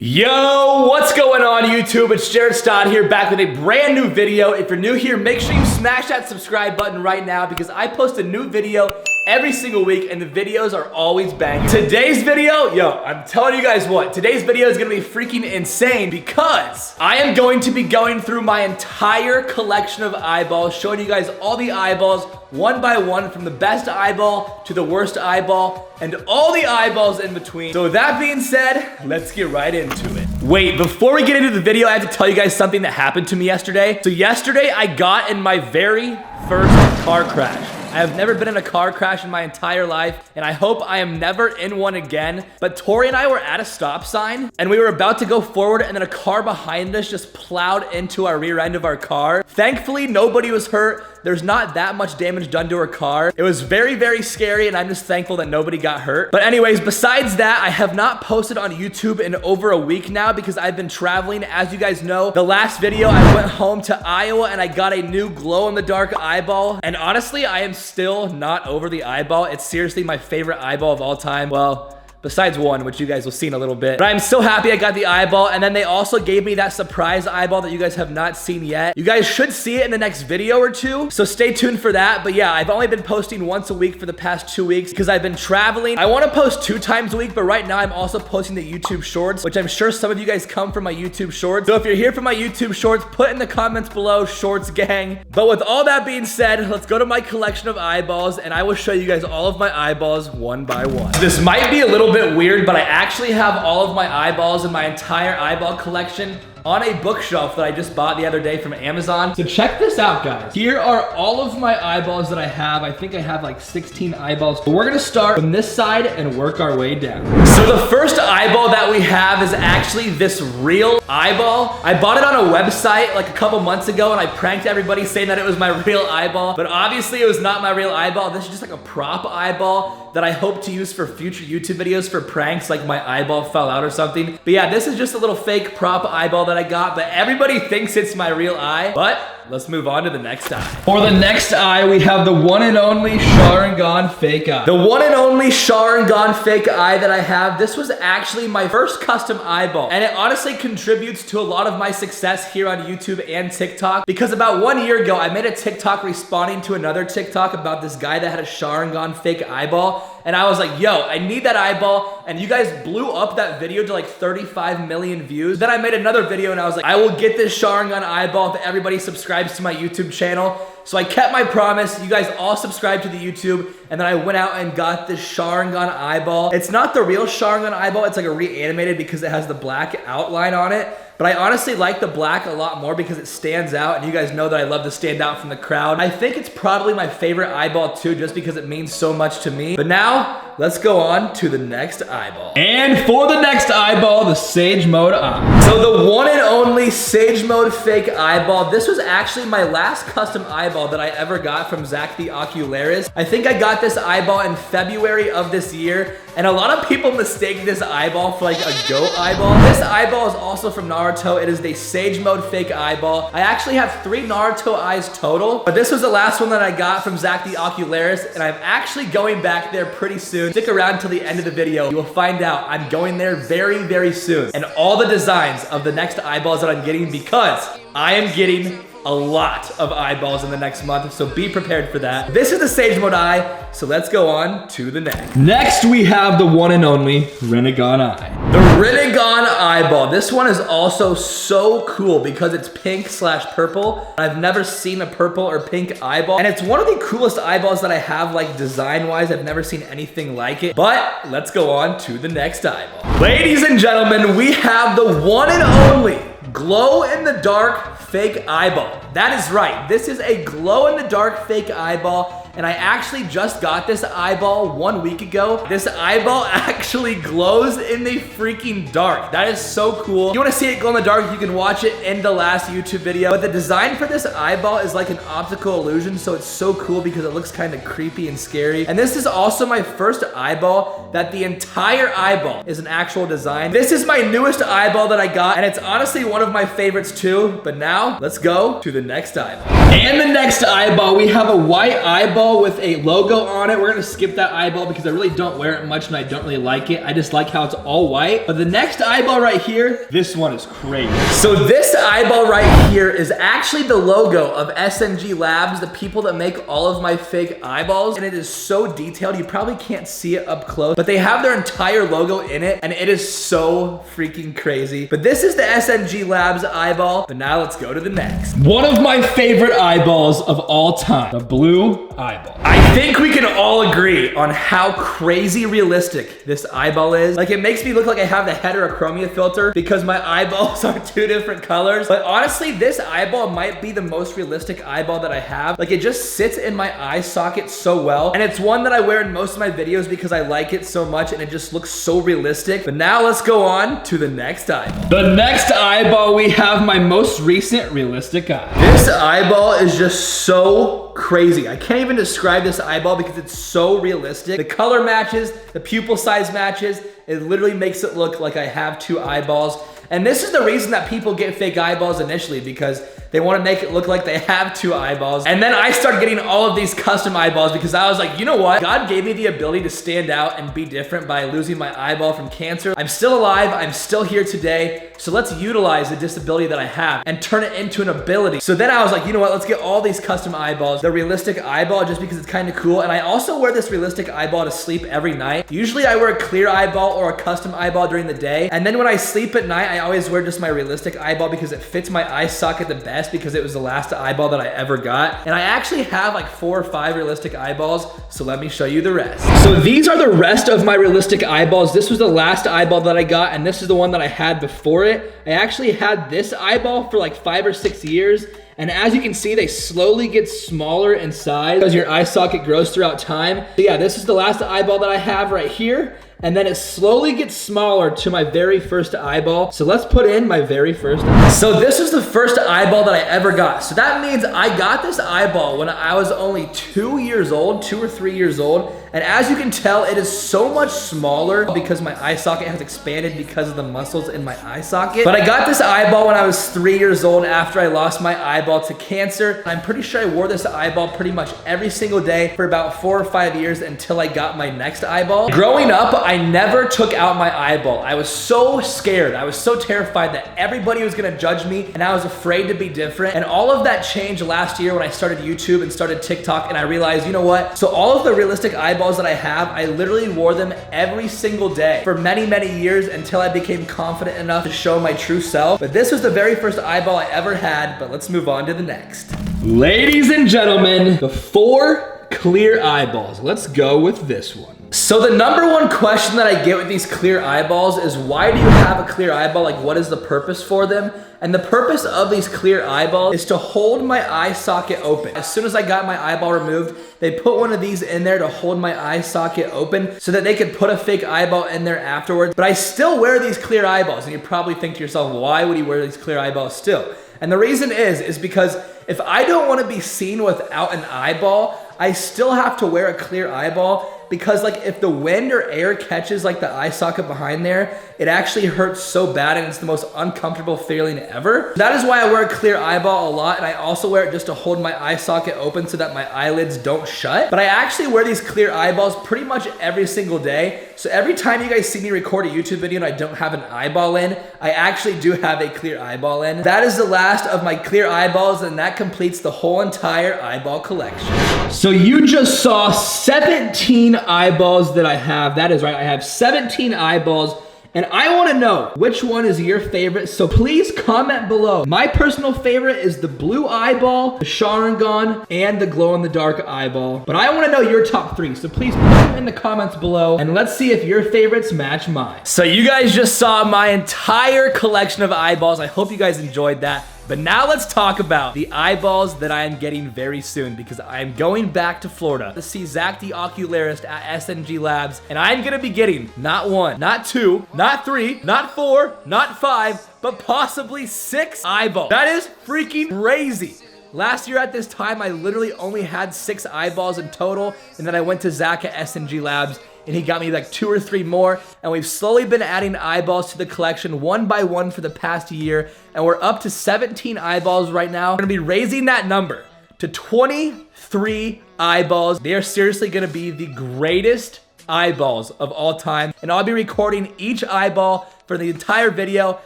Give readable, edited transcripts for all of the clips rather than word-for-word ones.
Yo, what's going on YouTube? It's Jarrett Stod here, back with a brand new video. If you're new here, make sure you smash that subscribe button right now because I post a new video every single week and the videos are always banging. Today's video, I'm telling you guys what, today's video is gonna be freaking insane because I am going to be going through my entire collection of eyeballs, showing you guys all the eyeballs one by one, from the best eyeball to the worst eyeball and all the eyeballs in between. So with that being said, let's get right into it. Wait, before we get into the video, I have to tell you guys something that happened to me yesterday. So yesterday I got in my very first car crash. I have never been in a car crash in my entire life, and I hope I am never in one again. But Tori and I were at a stop sign, and we were about to go forward, and then a car behind us just plowed into our rear end of our car. Thankfully, nobody was hurt. There's not that much damage done to her car. It was very, very scary, and I'm just thankful that nobody got hurt. But anyways, besides that, I have not posted on YouTube in over a week now because I've been traveling. As you guys know, the last video, I went home to Iowa, and I got a new glow-in-the-dark eyeball. And honestly, I am still not over the eyeball. It's seriously my favorite eyeball of all time. Well, besides one, which you guys will see in a little bit. But I'm so happy I got the eyeball. And then they also gave me that surprise eyeball that you guys have not seen yet. You guys should see it in the next video or two, so stay tuned for that. But yeah, I've only been posting once a week for the past 2 weeks because I've been traveling. I want to post 2 times a week, but right now I'm also posting the YouTube shorts, which I'm sure some of you guys come from my YouTube shorts. So if you're here for my YouTube shorts, put in the comments below, shorts gang. But with all that being said, let's go to my collection of eyeballs and I will show you guys all of my eyeballs one by one. This might be a little bit weird, but I actually have all of my eyeballs in my entire eyeball collection on a bookshelf that I just bought the other day from Amazon. So check this out, guys. Here are all of my eyeballs that I have. I think I have like 16 eyeballs. But we're gonna start from this side and work our way down. So the first eyeball that we have is actually this real eyeball. I bought it on a website like a couple months ago and I pranked everybody saying that it was my real eyeball, but obviously it was not my real eyeball. This is just like a prop eyeball that I hope to use for future YouTube videos for pranks, like my eyeball fell out or something. But yeah, this is just a little fake prop eyeball that I got, but everybody thinks it's my real eye. But let's move on to the next eye. For the next eye, we have the one and only Sharingan fake eye. The one and only Sharingan fake eye that I have, this was actually my first custom eyeball. And it honestly contributes to a lot of my success here on YouTube and TikTok, because about 1 year ago, I made a TikTok responding to another TikTok about this guy that had a Sharingan fake eyeball. And I was like, yo, I need that eyeball. And you guys blew up that video to like 35 million views. Then I made another video and I was like, I will get this Sharingan eyeball if everybody subscribes to my YouTube channel. So I kept my promise. You guys all subscribed to the YouTube. And then I went out and got this Sharingan eyeball. It's not the real Sharingan eyeball. It's like a reanimated because it has the black outline on it. But I honestly like the black a lot more because it stands out, and you guys know that I love to stand out from the crowd. I think it's probably my favorite eyeball too, just because it means so much to me. But now, let's go on to the next eyeball. And for the next eyeball, the Sage Mode eye. So the one and only Sage Mode fake eyeball. This was actually my last custom eyeball that I ever got from Zach the Ocularis. I think I got this eyeball in February of this year, and a lot of people mistake this eyeball for like a goat eyeball. This eyeball is also from Naruto. It is the Sage Mode fake eyeball. I actually have 3 Naruto eyes total, but this was the last one that I got from Zach the Ocularis, and I'm actually going back there pretty soon. Stick around till the end of the video. You will find out I'm going there very, very soon. And all the designs of the next eyeballs that I'm getting, because I am getting a lot of eyeballs in the next month, so be prepared for that. This is the Sage Mode eye, so let's go on to the next. Next, we have the one and only Rinnegan eye. The Rinnegan eyeball. This one is also so cool because it's pink/purple. I've never seen a purple or pink eyeball, and it's one of the coolest eyeballs that I have, like design-wise. I've never seen anything like it. But let's go on to the next eyeball. Ladies and gentlemen, we have the one and only glow-in-the-dark fake eyeball. That is right. This is a glow-in-the-dark fake eyeball, and I actually just got this eyeball 1 week ago. This eyeball actually glows in the freaking dark. That is so cool. If you want to see it glow in the dark, you can watch it in the last YouTube video. But the design for this eyeball is like an optical illusion, so it's so cool because it looks kind of creepy and scary. And this is also my first eyeball that the entire eyeball is an actual design. This is my newest eyeball that I got, and it's honestly one of my favorites too. But now, let's go to the next eyeball. And the next eyeball, we have a white eyeball eyeball with a logo on it. We're gonna skip that eyeball because I really don't wear it much and I don't really like it. I just like how it's all white. But the next eyeball right here, this one is crazy. So this eyeball right here is actually the logo of SMG Labs, the people that make all of my fake eyeballs. And it is so detailed, you probably can't see it up close, but they have their entire logo in it and it is so freaking crazy. But this is the SMG Labs eyeball. But now let's go to the next. One of my favorite eyeballs of all time, the blue eyeball. I think we can all agree on how crazy realistic this eyeball is. Like, it makes me look like I have the heterochromia filter because my eyeballs are two different colors. But honestly, this eyeball might be the most realistic eyeball that I have. Like, it just sits in my eye socket so well. And it's one that I wear in most of my videos because I like it so much and it just looks so realistic. But now let's go on to the next eyeball. The next eyeball, we have my most recent realistic eye. This eyeball is just so crazy. I can't even describe this eyeball because it's so realistic. The color matches, the pupil size matches. It literally makes it look like I have two eyeballs. And this is the reason that people get fake eyeballs initially, because they want to make it look like they have two eyeballs. And then I started getting all of these custom eyeballs because I was like, you know what? God gave me the ability to stand out and be different by losing my eyeball from cancer. I'm still alive. I'm still here today. So let's utilize the disability that I have and turn it into an ability. So then I was like, you know what? Let's get all these custom eyeballs. The realistic eyeball, just because it's kind of cool. And I also wear this realistic eyeball to sleep every night. Usually I wear a clear eyeball or a custom eyeball during the day. And then when I sleep at night, I always wear just my realistic eyeball because it fits my eye socket the best because it was the last eyeball that I ever got. And I actually have like 4 or 5 realistic eyeballs. So let me show you the rest. So these are the rest of my realistic eyeballs. This was the last eyeball that I got, and this is the one that I had before it. I actually had this eyeball for like 5 or 6 years. And as you can see, they slowly get smaller in size as your eye socket grows throughout time. So yeah, this is the last eyeball that I have right here. And then it slowly gets smaller to my very first eyeball. So let's put in my very first eyeball. So this is the first eyeball that I ever got. So that means I got this eyeball when I was only 2 years old, 2 or 3 years old. And as you can tell, it is so much smaller because my eye socket has expanded because of the muscles in my eye socket. But I got this eyeball when I was 3 years old after I lost my eyeball to cancer. I'm pretty sure I wore this eyeball pretty much every single day for about 4 or 5 years until I got my next eyeball. Growing up, I never took out my eyeball. I was so scared. I was so terrified that everybody was gonna judge me and I was afraid to be different. And all of that changed last year when I started YouTube and started TikTok, and I realized, you know what? So all of the realistic eyeballs that I have, I literally wore them every single day for many, many years until I became confident enough to show my true self. But this was the very first eyeball I ever had, but let's move on to the next. Ladies and gentlemen, the 4 clear eyeballs. Let's go with this one. So the number one question that I get with these clear eyeballs is, why do you have a clear eyeball? Like, what is the purpose for them? And the purpose of these clear eyeballs is to hold my eye socket open. As soon as I got my eyeball removed, they put one of these in there to hold my eye socket open so that they could put a fake eyeball in there afterwards. But I still wear these clear eyeballs, and you probably think to yourself, why would he wear these clear eyeballs still? And the reason is because if I don't want to be seen without an eyeball, I still have to wear a clear eyeball, because like if the wind or air catches like the eye socket behind there, it actually hurts so bad and it's the most uncomfortable feeling ever. That is why I wear a clear eyeball a lot, and I also wear it just to hold my eye socket open so that my eyelids don't shut. But I actually wear these clear eyeballs pretty much every single day. So every time you guys see me record a YouTube video and I don't have an eyeball in, I actually do have a clear eyeball in. That is the last of my clear eyeballs, and that completes the whole entire eyeball collection. So you just saw 17 eyeballs that I have. That is right, I have 17 eyeballs. And I want to know which one is your favorite, so please comment below. My personal favorite is the blue eyeball, the Sharingan, and the glow-in-the-dark eyeball. But I want to know your top 3, so please put them in the comments below, and let's see if your favorites match mine. So you guys just saw my entire collection of eyeballs. I hope you guys enjoyed that. But now let's talk about the eyeballs that I am getting very soon, because I am going back to Florida to see Zach the ocularist at SMG Labs, and I'm gonna be getting not 1, not 2, not 3, not 4, not 5, but possibly 6 eyeballs. That is freaking crazy. Last year at this time, I literally only had 6 eyeballs in total, and then I went to Zach at SMG Labs, and he got me like 2 or 3 more, and we've slowly been adding eyeballs to the collection one by one for the past year, and we're up to 17 eyeballs right now. We're gonna be raising that number to 23 eyeballs. They are seriously gonna be the greatest eyeballs of all time, and I'll be recording each eyeball for the entire video,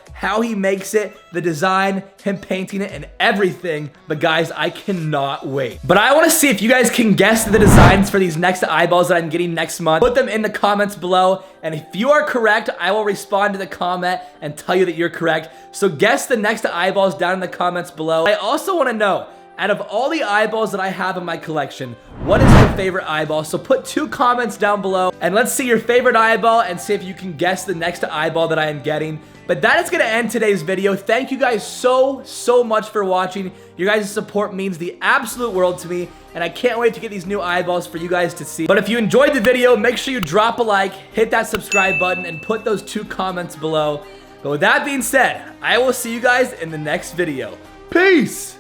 how he makes it, the design, him painting it, and everything. But guys, I cannot wait. But I want to see if you guys can guess the designs for these next eyeballs that I'm getting next month. Put them in the comments below, and if you are correct, I will respond to the comment and tell you that you're correct. So guess the next eyeballs down in the comments below. I also want to know, out of all the eyeballs that I have in my collection, what is your favorite eyeball? So put 2 comments down below, and let's see your favorite eyeball and see if you can guess the next eyeball that I am getting. But that is going to end today's video. Thank you guys so much for watching. Your guys' support means the absolute world to me, and I can't wait to get these new eyeballs for you guys to see. But if you enjoyed the video, make sure you drop a like, hit that subscribe button, and put those 2 comments below. But with that being said, I will see you guys in the next video. Peace!